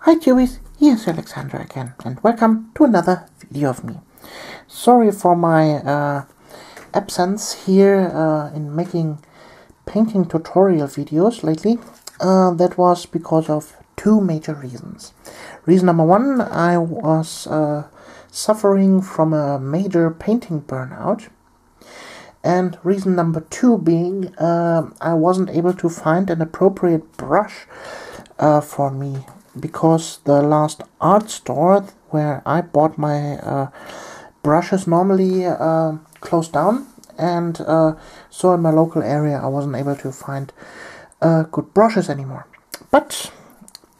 Hi Jewies, here's Alexandra again, and welcome to another video of me. Sorry for my absence here in making painting tutorial videos lately. That was because of two major reasons. Reason number one, I was suffering from a major painting burnout. And reason number two being I wasn't able to find an appropriate brush for me, because the last art store where I bought my brushes normally closed down, and so in my local area I wasn't able to find good brushes anymore. But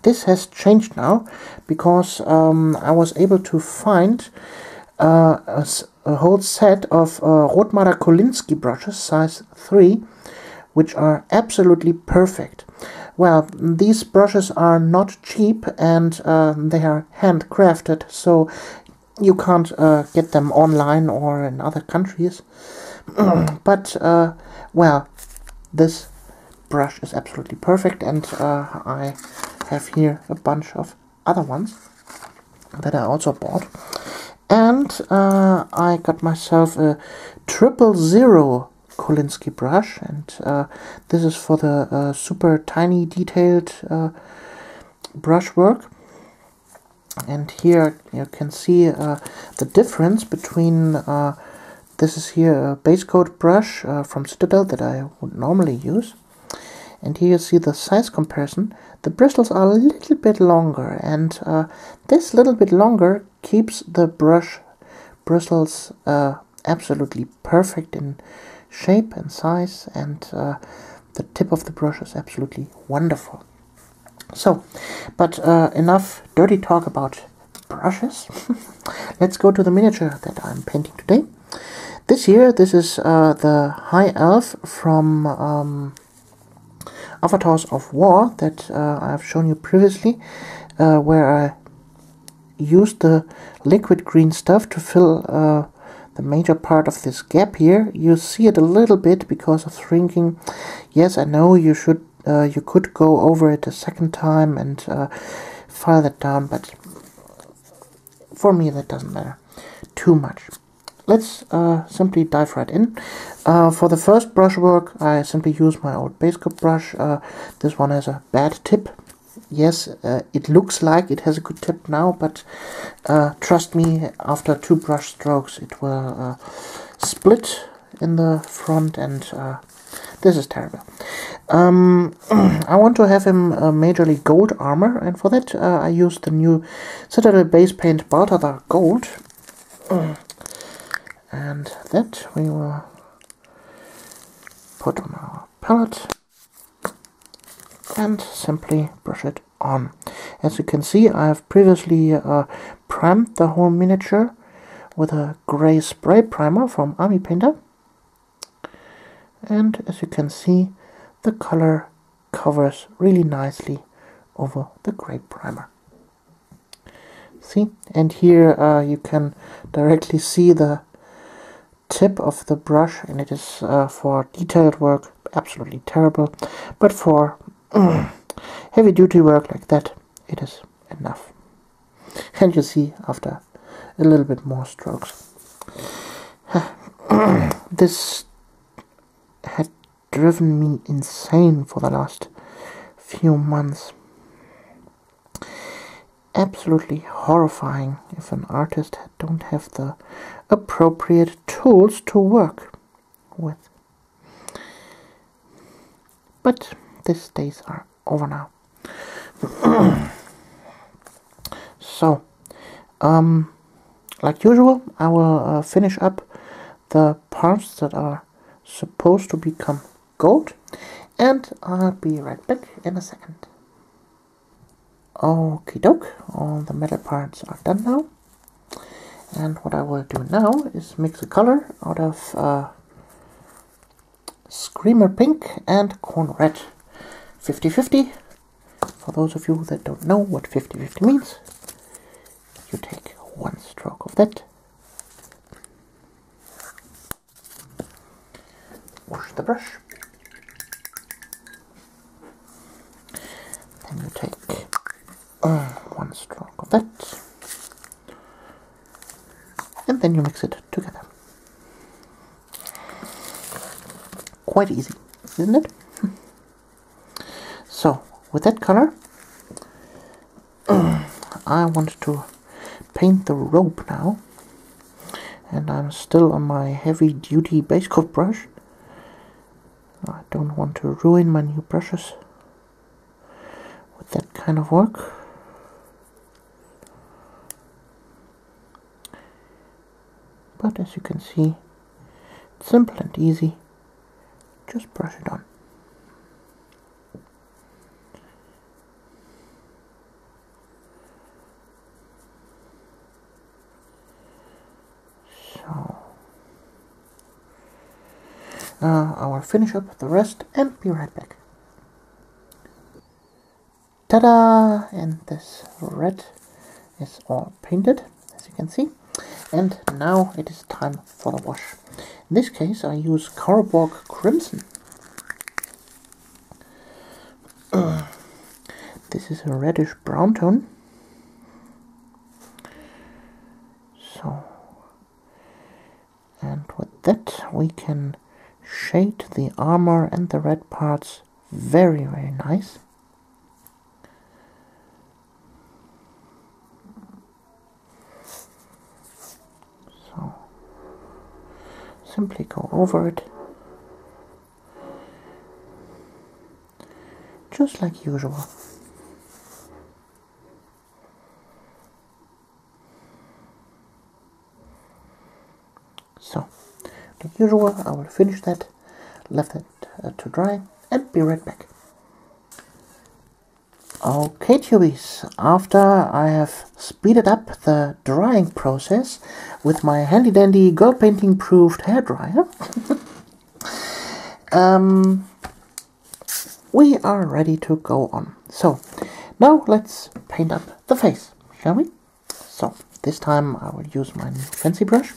this has changed now, because I was able to find a whole set of Rotmader Kolinsky brushes, size 3, which are absolutely perfect. Well, these brushes are not cheap, and they are handcrafted, so you can't get them online or in other countries. But, well, this brush is absolutely perfect, and I have here a bunch of other ones that I also bought. And I got myself a 000 Kolinsky brush, and this is for the super tiny detailed brushwork. And here you can see the difference between this is here a base coat brush from Citadel that I would normally use, and here you see the size comparison. The bristles are a little bit longer, and this little bit longer keeps the brush bristles absolutely perfect in shape and size, and the tip of the brush is absolutely wonderful. So, but enough dirty talk about brushes. Let's go to the miniature that I'm painting today. This is the High Elf from Avatars of War that I've shown you previously, where I used the liquid green stuff to fill the major part of this gap here. You see it a little bit because of shrinking. Yes, I know you could go over it a second time and file that down, but for me that doesn't matter too much. Let's simply dive right in. For the first brushwork, I simply use my old base coat brush. This one has a bad tip. Yes, it looks like it has a good tip now, but trust me, after 2 brush strokes it will split in the front, and this is terrible. I want to have him majorly gold armor, and for that I use the new Citadel base paint Balthazar Gold. And that we will put on our palette and simply brush it on. As you can see, I have previously primed the whole miniature with a gray spray primer from Army Painter, and as you can see, the color covers really nicely over the gray primer. See, and here you can directly see the tip of the brush, and it is for detailed work absolutely terrible, but for heavy duty work like that it is enough. And you see, after a little bit more strokes, this had driven me insane for the last few months. Absolutely horrifying if an artist don't have the appropriate tools to work with. But these days are over now. So, like usual, I will finish up the parts that are supposed to become gold, and I'll be right back in a second. Okie doke, all the metal parts are done now, and what I will do now is mix a color out of Screamer Pink and Corn Red. 50-50. For those of you that don't know what 50-50 means, you take 1 stroke of that, wash the brush, then you take 1 one stroke of that, and then you mix it together. Quite easy, isn't it? So, with that color, I want to paint the rope now, and I'm still on my heavy-duty base coat brush. I don't want to ruin my new brushes with that kind of work. But as you can see, it's simple and easy. Just brush it on. So I will finish up the rest and be right back. Ta-da! And this red is all painted, as you can see. And now it is time for the wash. In this case I use Carbog Crimson. This is a reddish brown tone. So, and with that we can shade the armor and the red parts very, very nice. So, simply go over it, just like usual. So, like usual, I will finish that, left it to dry, and be right back. Okay, tubies, after I have speeded up the drying process with my handy dandy GirlPainting proved hairdryer, we are ready to go on. So, now let's paint up the face, shall we? So, this time I will use my new fancy brush.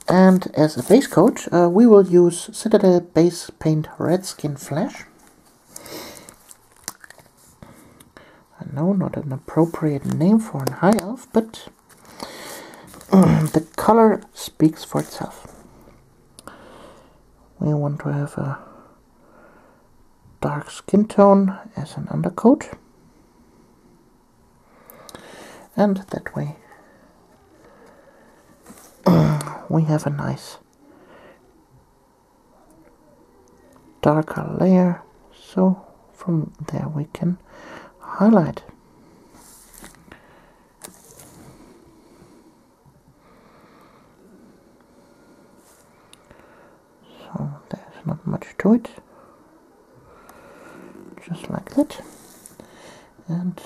And as a base coat, we will use Citadel Base Paint Redskin Flash. I know, not an appropriate name for an high elf, but the color speaks for itself. We want to have a dark skin tone as an undercoat, and that way we have a nice darker layer, so from there we can highlight. So there's not much to it, just like that, and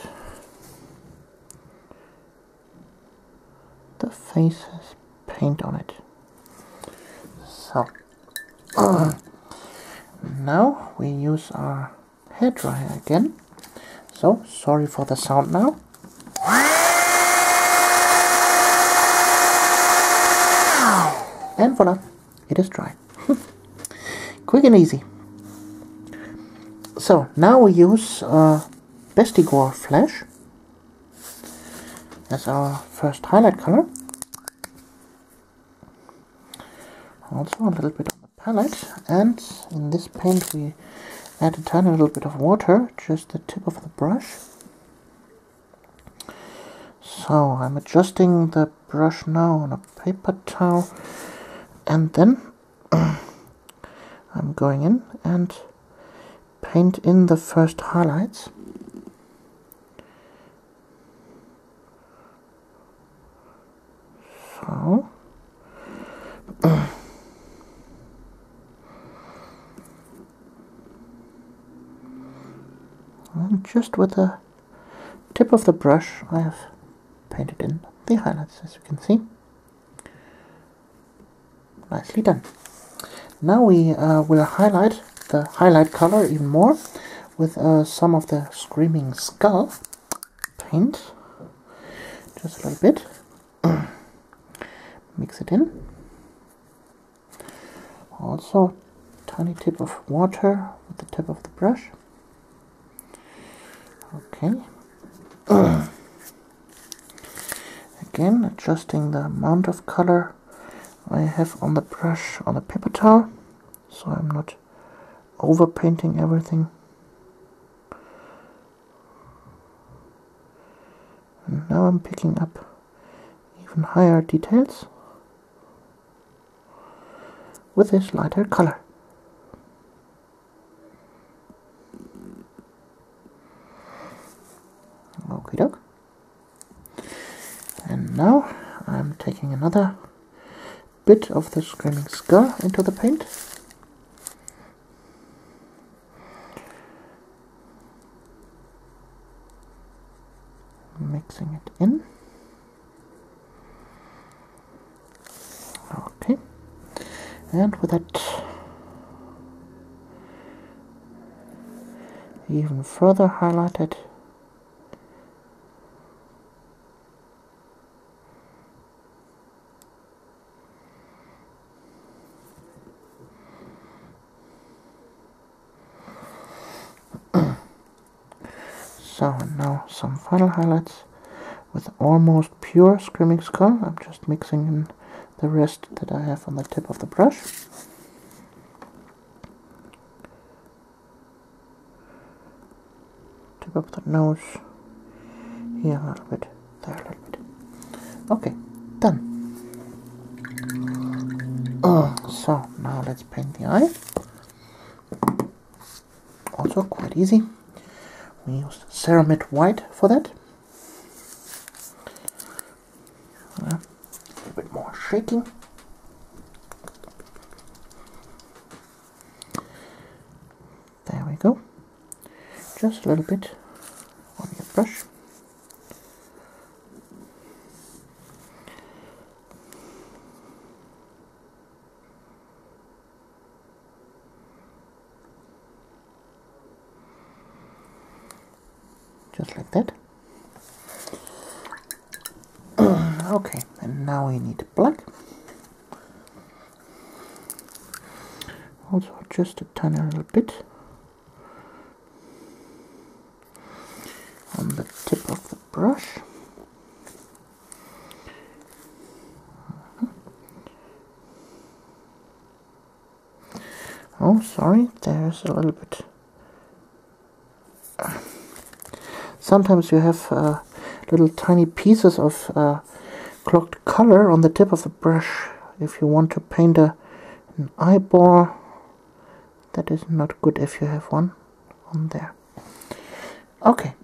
the face has paint on it. So now we use our hairdryer again. So sorry for the sound now. And voila, it is dry. Quick and easy. So now we use Bestigor Flash as our first highlight color. Also a little bit on the palette, and in this paint we add a tiny little bit of water, just the tip of the brush. So I'm adjusting the brush now on a paper towel, and then I'm going in and paint in the first highlights. So and just with the tip of the brush I have painted in the highlights, as you can see. Nicely done. Now we will highlight the highlight color even more with some of the Screaming Skull paint. Just a little bit. Mix it in. Also tiny tip of water with the tip of the brush. Okay. Again, adjusting the amount of color I have on the brush on the paper towel, so I'm not over painting everything. And now I'm picking up even higher details with this lighter color. Okie doke. And now I'm taking another bit of the Screaming Skull into the paint. Mixing it in. Okay. And with that, even further highlighted. So now some final highlights with almost pure Screaming Skull. I'm just mixing in the rest that I have on the tip of the brush. Tip of the nose, here a little bit, there a little bit. Okay, done. So now let's paint the eye. Also quite easy. We used Ceramide White for that. A little bit more shaking. There we go. Just a little bit on your brush. Just like that. Okay, and now we need black. Also just a tiny little bit on the tip of the brush. Oh, sorry, there's a little bit. Sometimes you have little tiny pieces of clogged color on the tip of the brush. If you want to paint an eyeball, that is not good if you have one on there. Okay,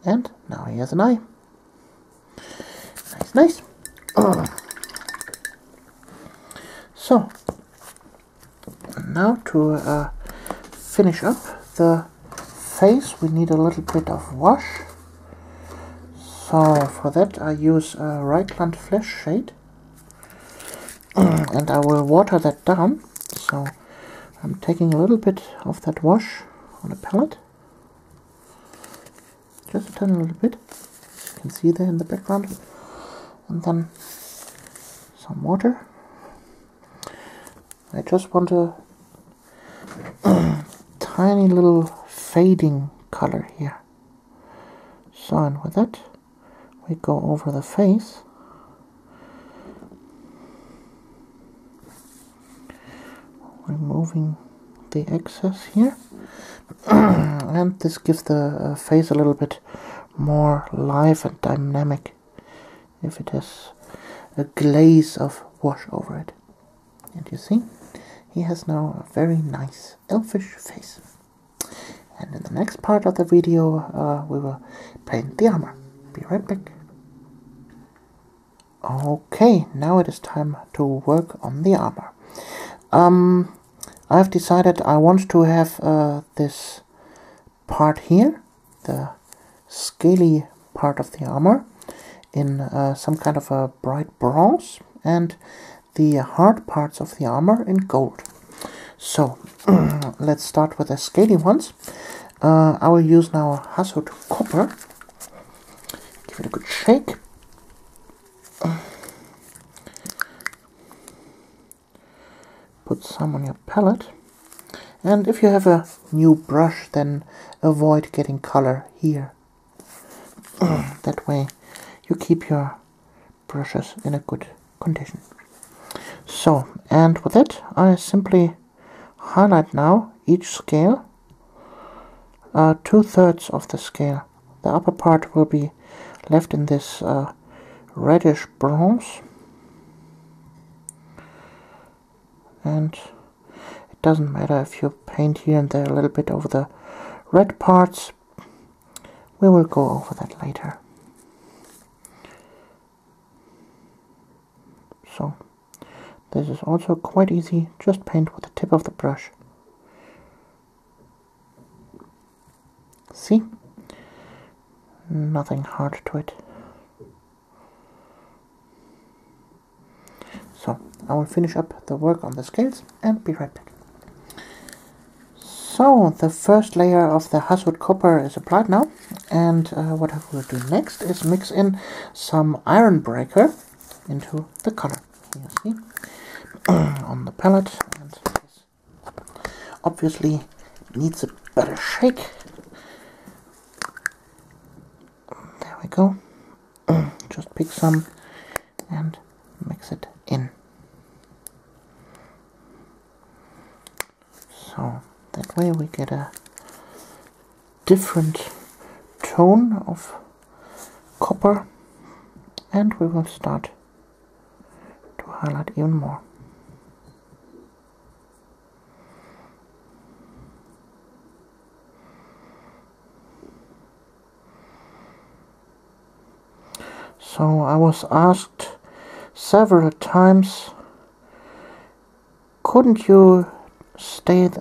and now he has an eye. Nice, nice. So, now to finish up the face, we need a little bit of wash. So for that I use a Reichland Flesh shade, and I will water that down. So I'm taking a little bit of that wash on a palette, just a tiny little bit, you can see there in the background, and then some water. I just want a tiny little fading color here. So, and with that we go over the face, removing the excess here, and this gives the face a little bit more life and dynamic if it has a glaze of wash over it. And you see, he has now a very nice elfish face. And in the next part of the video we will paint the armor. Be right back. Okay, now it is time to work on the armor. I've decided I want to have this part here, the scaly part of the armor, in some kind of a bright bronze, and the hard parts of the armor in gold. So let's start with the scaly ones. I will use now Hasut Copper. Give it a good shake. Put some on your palette, and if you have a new brush, then avoid getting color here. That way you keep your brushes in a good condition. So, and with that I simply highlight now each scale, 2/3 of the scale. The upper part will be left in this reddish bronze, and it doesn't matter if you paint here and there a little bit over the red parts. We will go over that later. So this is also quite easy, just paint with the tip of the brush. See? Nothing hard to it. So I will finish up the work on the scales and be right back. So the first layer of the Hasswood copper is applied now, and what I will do next is mix in some iron breaker into the color. You see on the palette, and this obviously needs a better shake. There we go. Just pick some and mix it in. So that way we get a different tone of copper, and we will start to highlight even more. So I was asked several times, couldn't you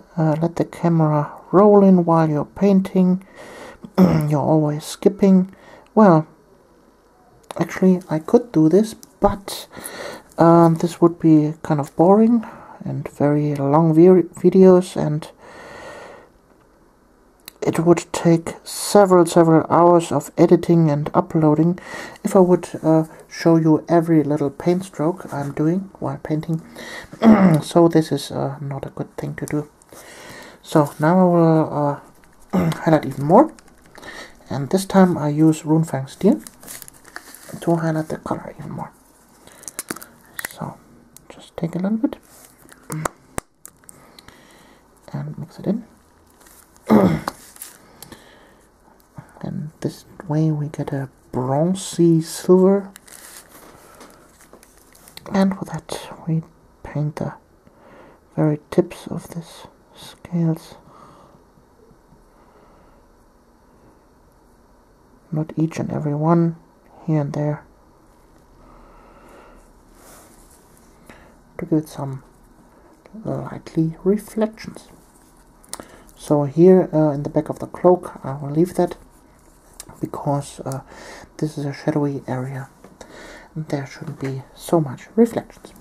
let the camera roll in while you're painting? You're always skipping. Well, actually I could do this, but this would be kind of boring and very long videos, and it would take several hours of editing and uploading if I would show you every little paint stroke I'm doing while painting. So this is not a good thing to do. So now I will highlight even more, and this time I use Runefang Steel to highlight the color even more. So just take a little bit and mix it in. And this way we get a bronzy silver, and with that we paint the very tips of this scales. Not each and every one, here and there, to give it some lightly reflections. So here in the back of the cloak I will leave that, because this is a shadowy area and there shouldn't be so much reflections.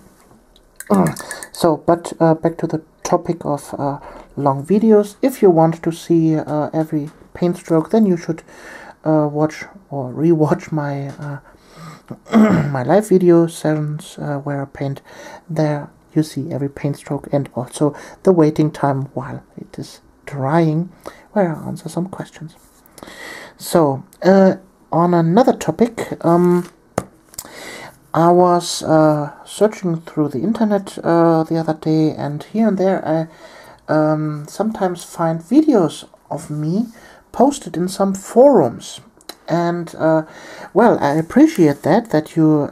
So, but back to the topic of long videos. If you want to see every paint stroke, then you should watch or rewatch my my live video sessions where I paint. There you see every paint stroke, and also the waiting time while it is drying, where I answer some questions. So, on another topic, I was searching through the internet the other day, and here and there I sometimes find videos of me posted in some forums. And, well, I appreciate that you,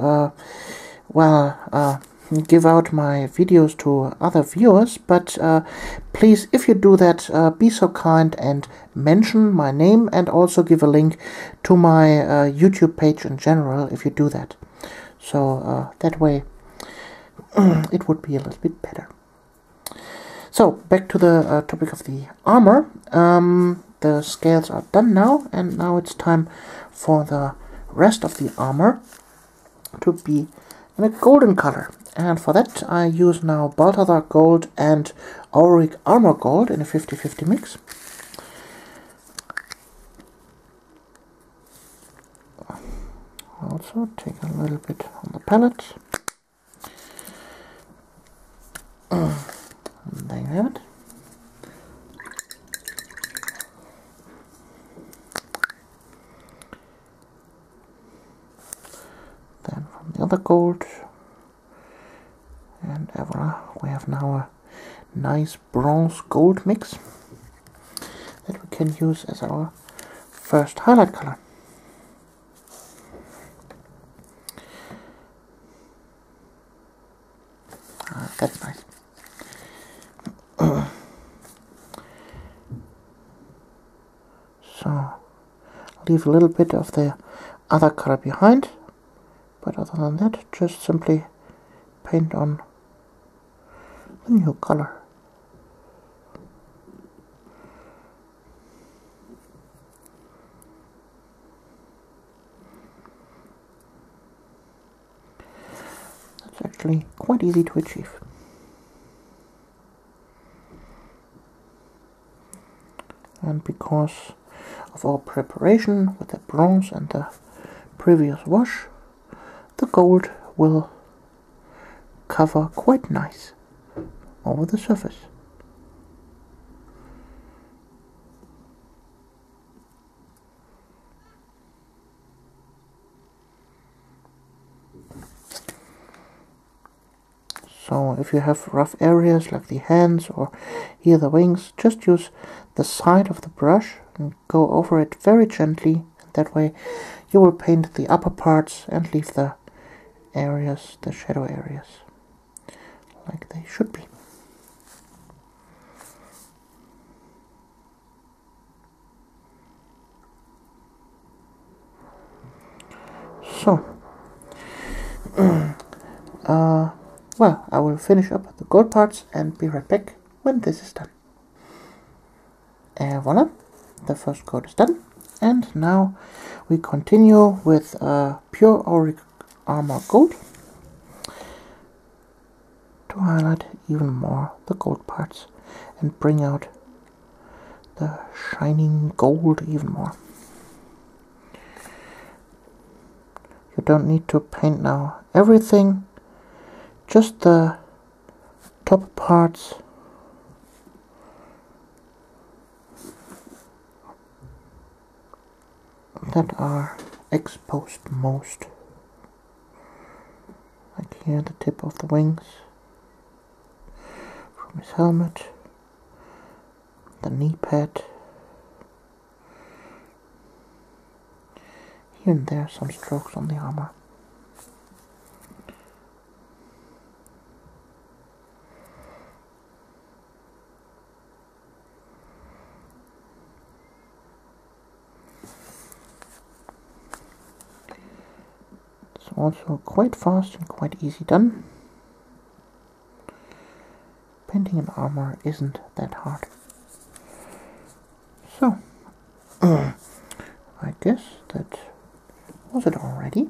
give out my videos to other viewers, but please, if you do that, be so kind and mention my name, and also give a link to my YouTube page in general if you do that. So that way it would be a little bit better. So back to the topic of the armor. The scales are done now, and now it's time for the rest of the armor to be in a golden color. And for that I use now Balthazar Gold and Auric Armor Gold in a 50-50 mix. Also take a little bit on the palette. There you have it. Then from the other gold. And voila, we have now a nice bronze gold mix that we can use as our first highlight color. That's nice. So, leave a little bit of the other color behind, but other than that, just simply paint on the new color. That's actually quite easy to achieve. And because of our preparation with the bronze and the previous wash, the gold will cover quite nice over the surface. So if you have rough areas like the hands or here the wings, just use the side of the brush and go over it very gently. That way you will paint the upper parts and leave the areas, the shadow areas, like they should be. So, well, I will finish up the gold parts and be right back when this is done. And voila, the first coat is done. And now we continue with pure auric armor gold to highlight even more the gold parts and bring out the shining gold even more. You don't need to paint now everything, just the top parts that are exposed most. Like here, the tip of the wings, from his helmet, the knee pad, here and there some strokes on the armor. Also quite fast and quite easy done. Painting an armor isn't that hard. So, I guess that was it already.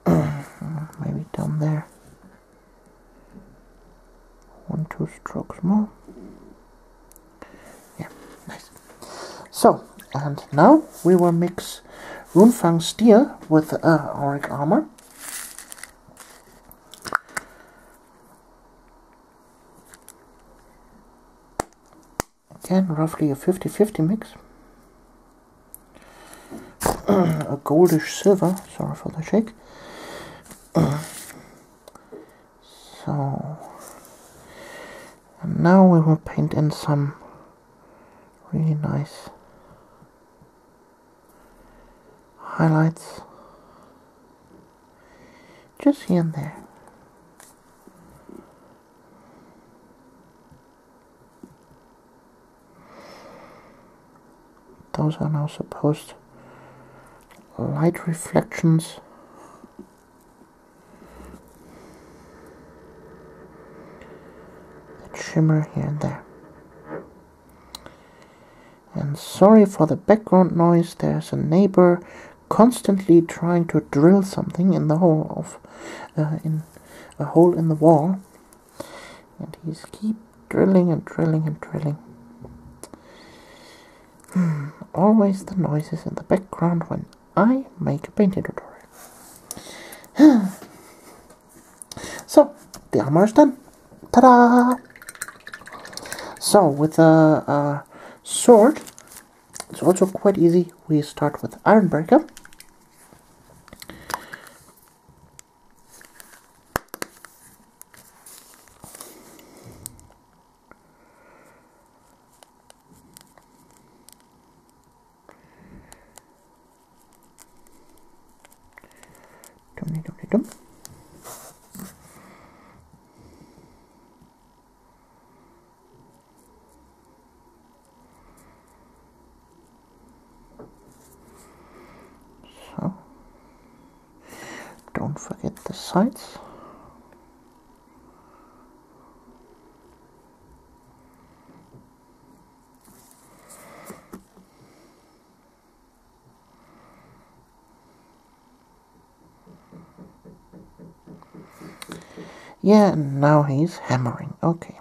Maybe down there. 1-2 strokes more. Yeah, nice. So, and now we will mix Runefang Steel with auric armor. Again, roughly a 50-50 mix. A goldish silver, sorry for the shake. So, and now we will paint in some really nice highlights just here and there. Those are now supposed light reflections. That shimmer here and there. And sorry for the background noise, there's a neighbor constantly trying to drill something in the hole of in a hole in the wall, and he's keep drilling and drilling and drilling. Always the noises in the background when I make a painting tutorial. So the armor is done. Ta-da! So with a sword, it's also quite easy. We start with Ironbreaker. them. So, don't forget the sides. Yeah, and now he's hammering. Okay.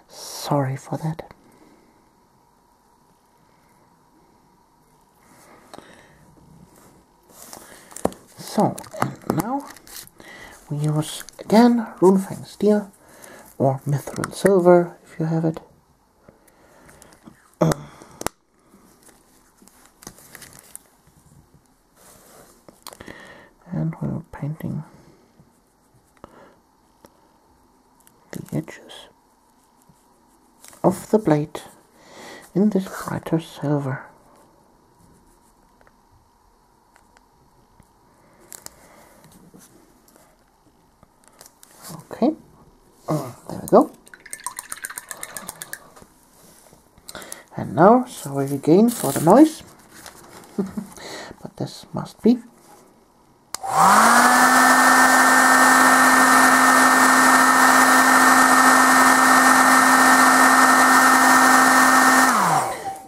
Sorry for that. So, and now we use again Runefang steel or mithril silver if you have it. And we're painting the edges of the blade in this brighter silver. Okay, there we go. And now, sorry again for the noise, but this must be.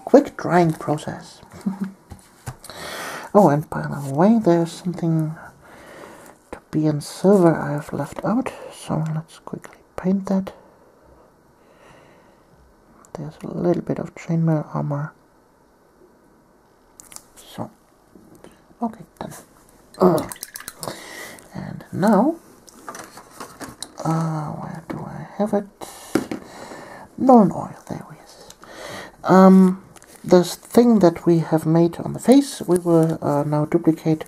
Quick drying process. Oh, and by the way, there's something to be in silver I have left out, so let's quickly paint that. There's a little bit of chainmail armor. So, okay, done. And now, where do I have it? Nuln oil, there it is. This thing that we have made on the face, we will now duplicate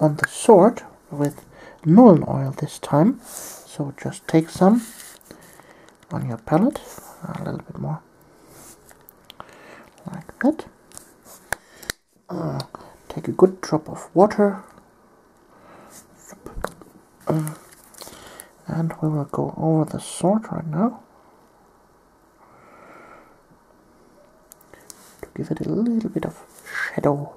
on the sword with Nuln oil this time. So just take some on your palette, a little bit more, like that. Take a good drop of water, and we will go over the sword right now to give it a little bit of shadow.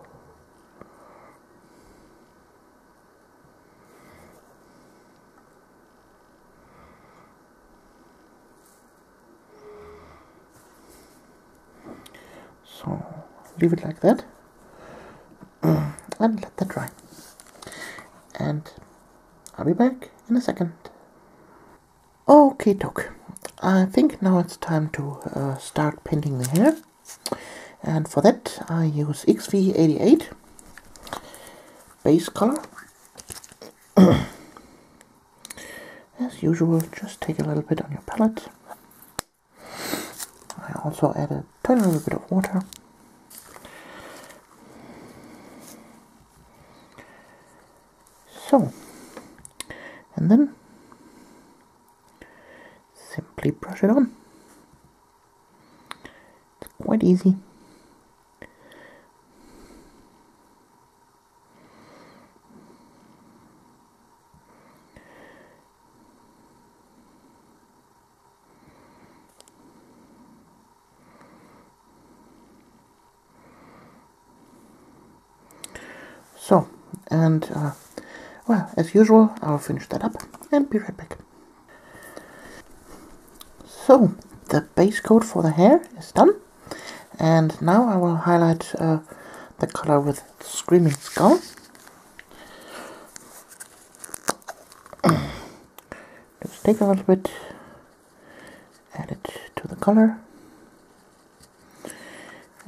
So leave it like that and let that dry. And I'll be back in a second. Okay, doke. I think now it's time to start painting the hair. And for that I use XV88 base color. As usual, just take a little bit on your palette. I also add a tiny little bit of water. So, and then simply brush it on. It's quite easy. So, and well, as usual, I'll finish that up and be right back. So, the base coat for the hair is done, and now I will highlight the color with Screaming Skull. Just take a little bit, add it to the color,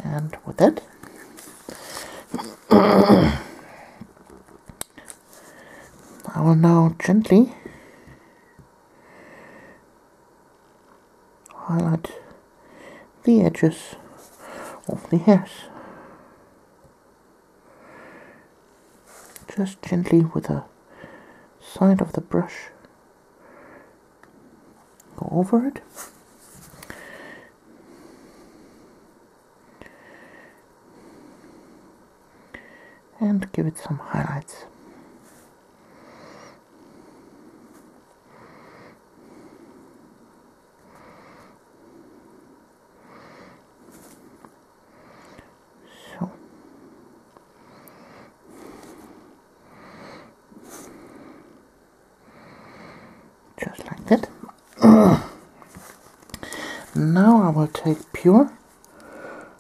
and with that, I will now gently highlight the edges of the hairs. Just gently with the side of the brush, go over it. And give it some highlights. take pure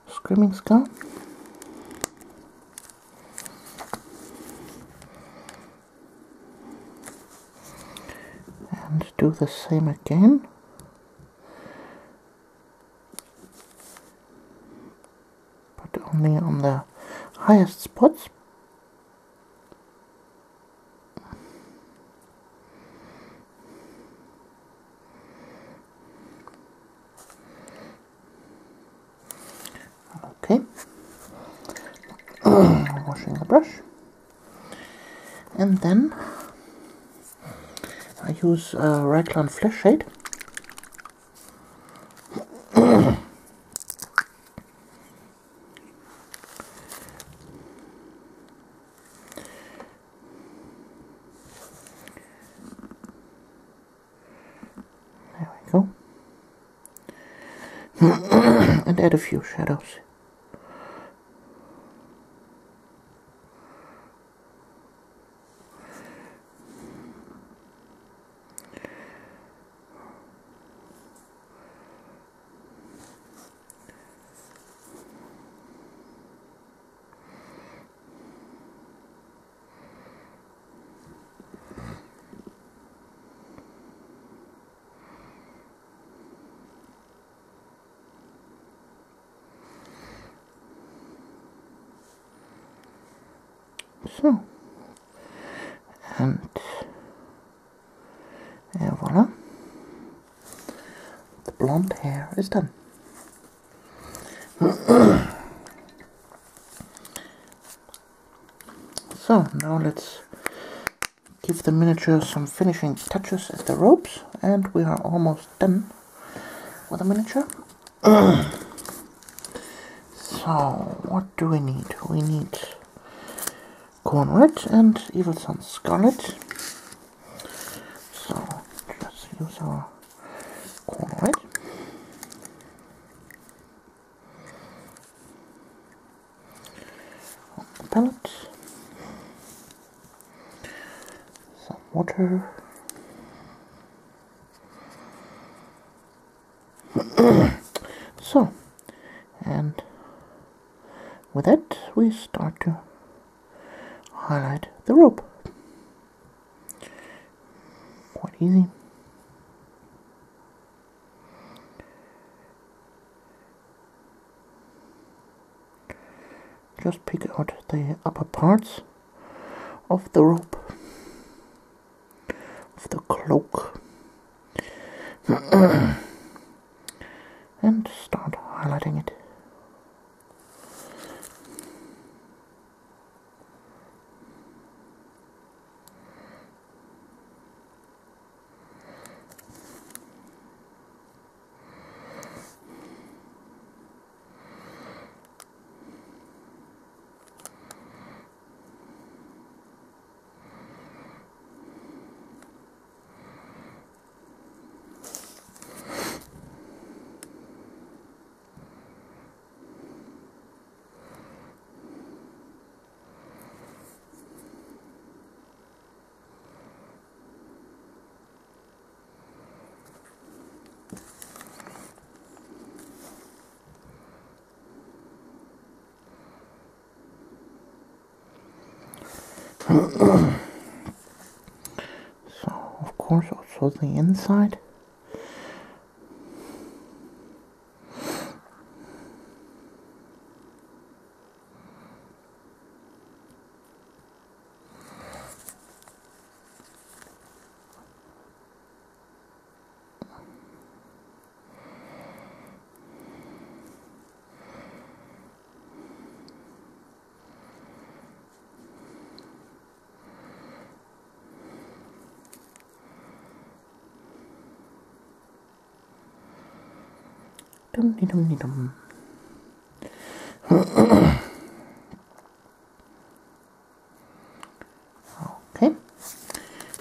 Screaming Skull. And do the same again. But only on the highest spots. Okay. Washing the brush. And then I use Raglan Flesh Shade. There we go. And add a few shadows. So, and voila, the blonde hair is done. So now let's give the miniature some finishing touches as the ropes, and we are almost done with the miniature. So what do we need? We need Corn Red and Evil Sun Scarlet. So let's use our Corn Red. On the palette. Some water. So, and with that we start to highlight the rope. Quite easy. Just pick out the upper parts of the rope, of the cloak, and start highlighting it. So, of course, also the inside. Dum-de-dum-de-dum. Okay,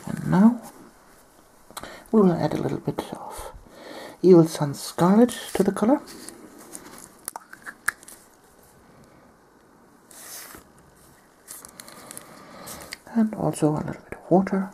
and now we will add a little bit of Evil Sun Scarlet to the color. And also a little bit of water.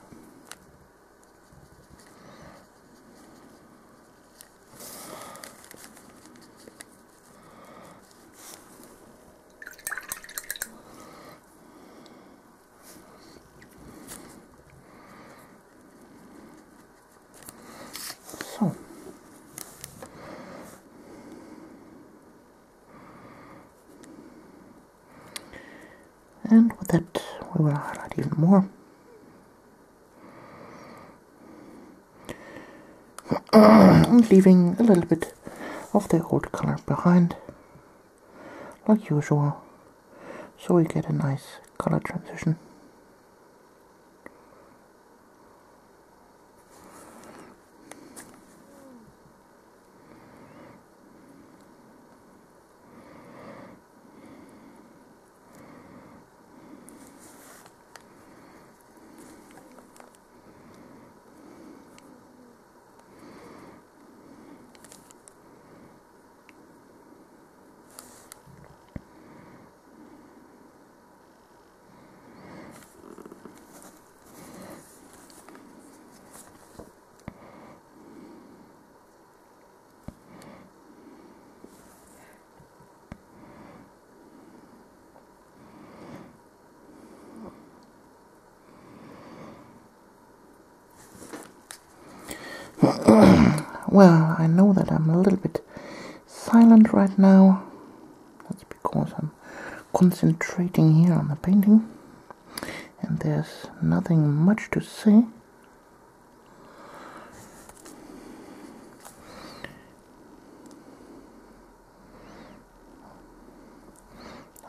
And with that we will highlight even more. And leaving a little bit of the old color behind, like usual, so we get a nice color transition. Well, I know that I'm a little bit silent right now. That's because I'm concentrating here on the painting, and there's nothing much to say.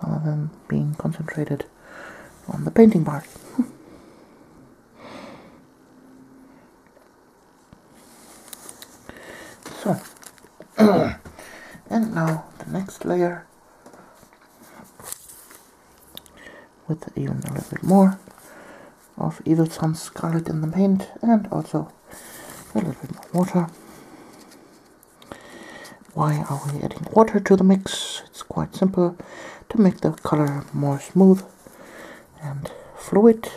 Other than being concentrated on the painting part. So, and now the next layer with even a little bit more of Evil Sun's Scarlet in the paint, and also a little bit more water. Why are we adding water to the mix? It's quite simple, to make the color more smooth and fluid.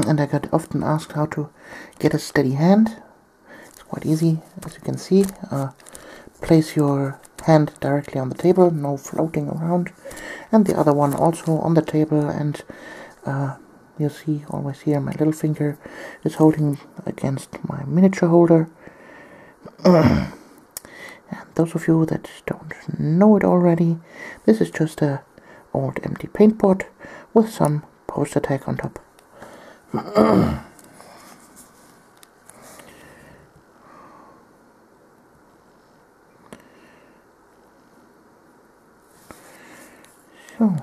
And I got often asked how to get a steady hand. It's quite easy, as you can see. Place your hand directly on the table, no floating around, and the other one also on the table, and you see always here my little finger is holding against my miniature holder. And those of you that don't know it already, this is just a old empty paint pot with some poster tag on top. So,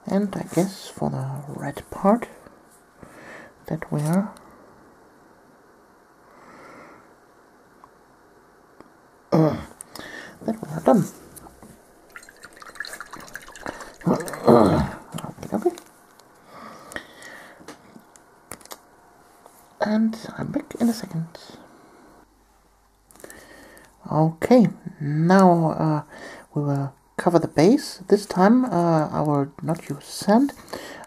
and I guess for the red part that we are done. Okay. And I'm back in a second. Okay, now we will cover the base. This time I will not use sand.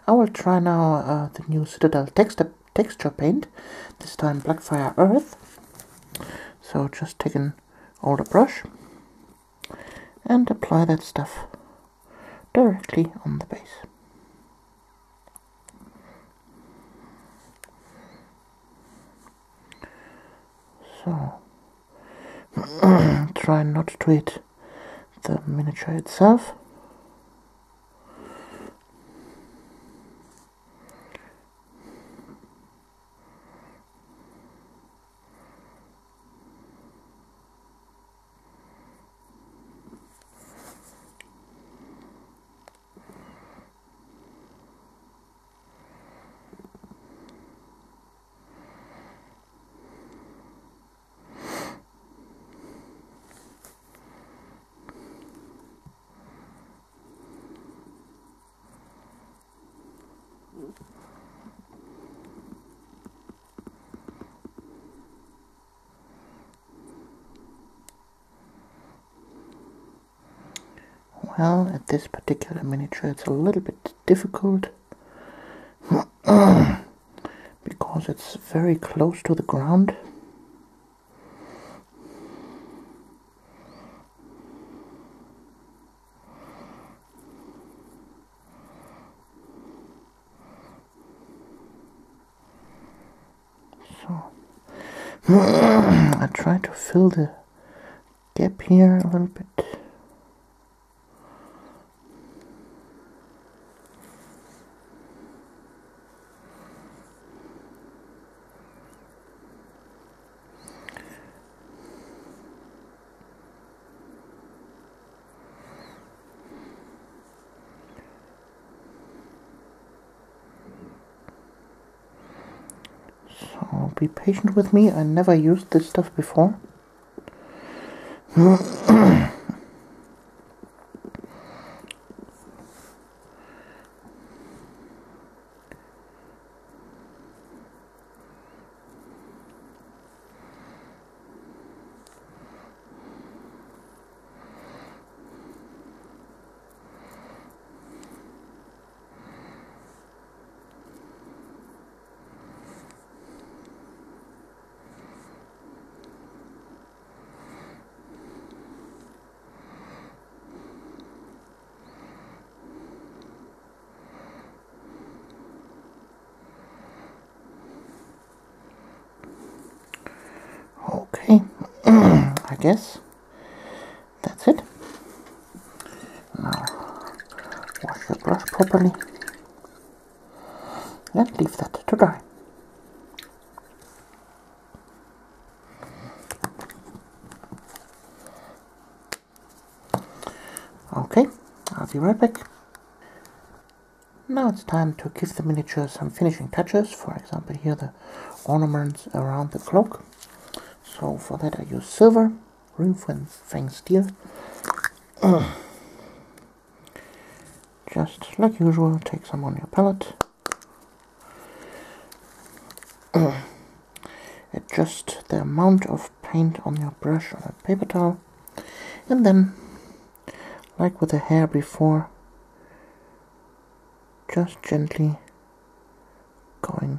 I will try now the new Citadel texture paint, this time Blackfire Earth. So just take an older brush and apply that stuff directly on the base. So try not to hit the miniature itself. Well, at this particular miniature it's a little bit difficult because it's very close to the ground. So I try to fill the gap here a little bit. So be patient with me, I never used this stuff before. Okay, I guess that's it. Now wash your brush properly and leave that to dry. Okay, I'll be right back. Now it's time to give the miniature some finishing touches. For example, here the ornaments around the cloak. So for that I use silver, ring-fang steel. Just like usual, take some on your palette. Adjust the amount of paint on your brush on a paper towel. And then, like with the hair before, just gently going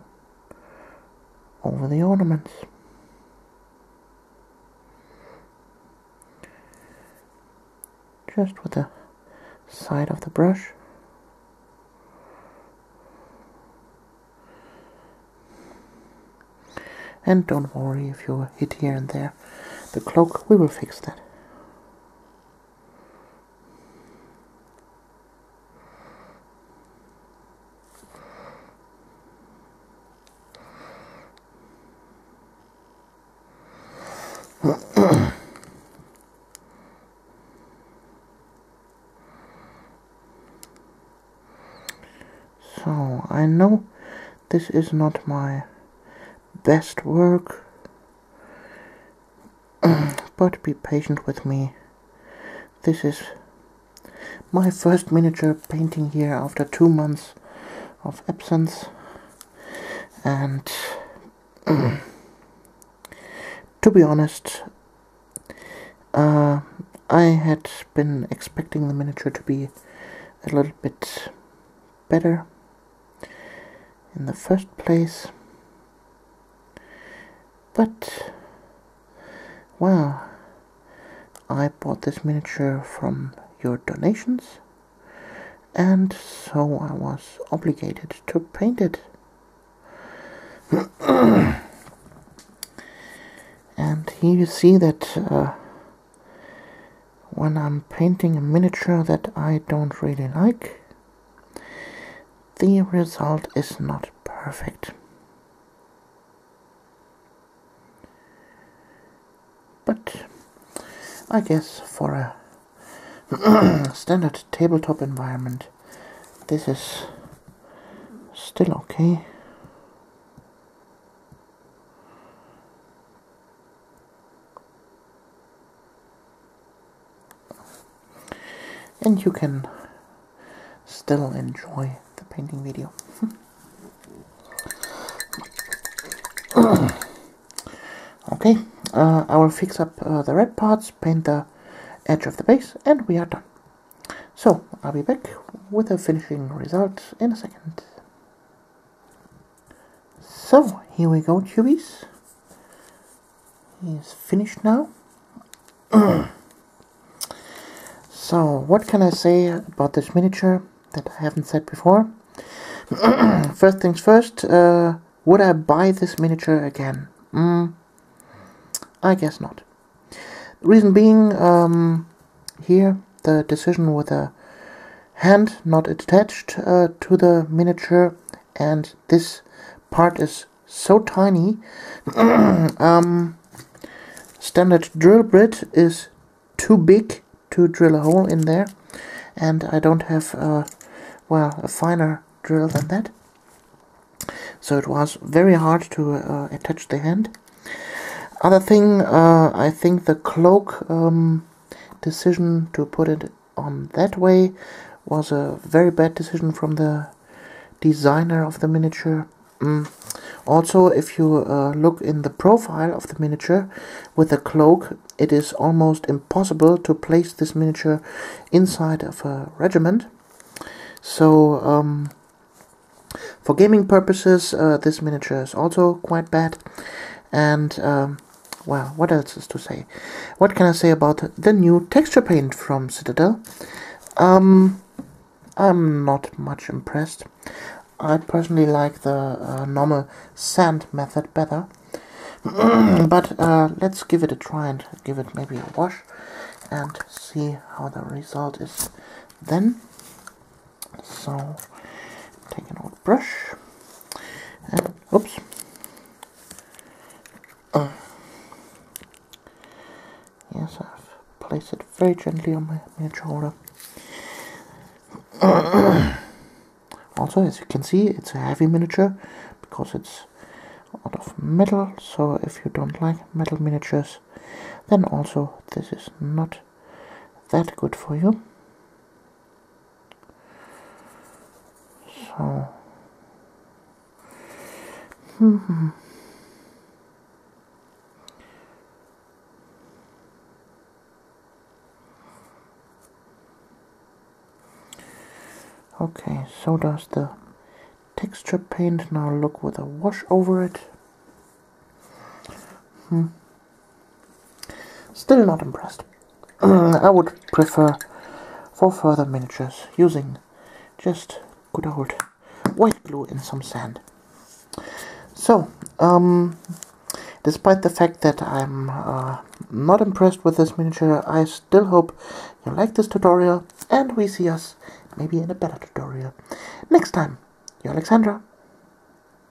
over the ornaments. Just with the side of the brush. And don't worry if you hit here and there the cloak, we will fix that. So, I know this is not my best work, but be patient with me. This is my first miniature painting here after 2 months of absence, and to be honest, I had been expecting the miniature to be a little bit better in the first place, but well, I bought this miniature from your donations, and so I was obligated to paint it. And here you see that when I'm painting a miniature that I don't really like, the result is not perfect. But I guess for a standard tabletop environment, this is still okay. And you can still enjoy the painting video. Okay, I will fix up the red parts, paint the edge of the base, and we are done. So, I'll be back with the finishing result in a second. So, here we go, tubies. He's finished now. So, what can I say about this miniature that I haven't said before? First things first, would I buy this miniature again? I guess not. Reason being, here, the decision with a hand not attached to the miniature, and this part is so tiny. Standard drill bit is too big to drill a hole in there, and I don't have well, a finer drill than that, so it was very hard to attach the hand. Other thing, I think the cloak decision to put it on that way was a very bad decision from the designer of the miniature. Also, if you look in the profile of the miniature with the cloak, it is almost impossible to place this miniature inside of a regiment. So, for gaming purposes, this miniature is also quite bad. And, well, what else is to say? What can I say about the new texture paint from Citadel? I'm not much impressed. I personally like the normal sand method better. But let's give it a try and give it maybe a wash and see how the result is then. So, take an old brush and oops. Yes, I've placed it very gently on my miniature holder. Also, as you can see, it's a heavy miniature because it's out of metal, so if you don't like metal miniatures, then also this is not that good for you. So, okay, so does the texture paint now look with a wash over it. Still not impressed. I would prefer for further miniatures using just good old white glue and some sand. So, despite the fact that I'm not impressed with this miniature, I still hope you like this tutorial and we see us maybe in a better tutorial next time. Your Alexandra.